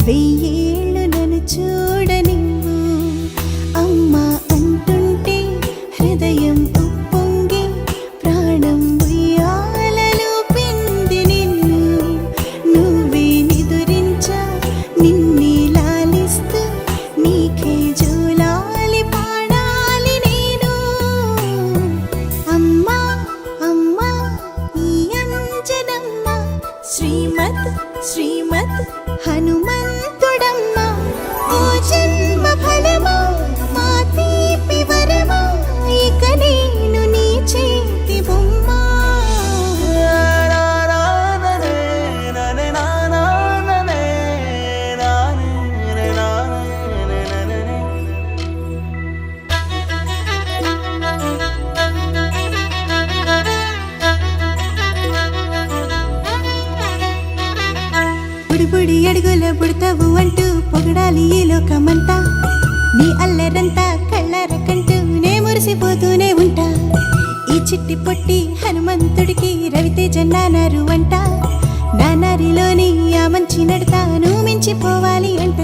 వెయ్యేళ్ళు నన్ను చూడనివ్వు అమ్మా అంటుంటే హృదయం ఉప్పొంగి ప్రాణం ఉయ్యాలలో పిండి నిన్ను నువ్వే నిదురించా నిన్నే లాలిస్తూ నీకే జోలాలి పాడాలి నేను అమ్మా అమ్మా ఈ అంజనమ్మ శ్రీమత్ శ్రీమత్ హనుమంతుడమ్మ ఓ జన్మ ఫలమా మా తీపి వరమా ఇక నేను నీ చేతి బొమ్మ బుడి అడుగుల బుడతావు అంటూ పొగడాలి ఈ లోకమంతా నీ అల్లరంతా కళ్ళరకంటూ నే మురిసిపోతూనే ఉంటా ఈ చిట్టి పొట్టి హనుమంతుడికి రవితేజ నానారు అంట నానారిలోని ఆ మంచి నడతా నువ్వు మించిపోవాలి అంట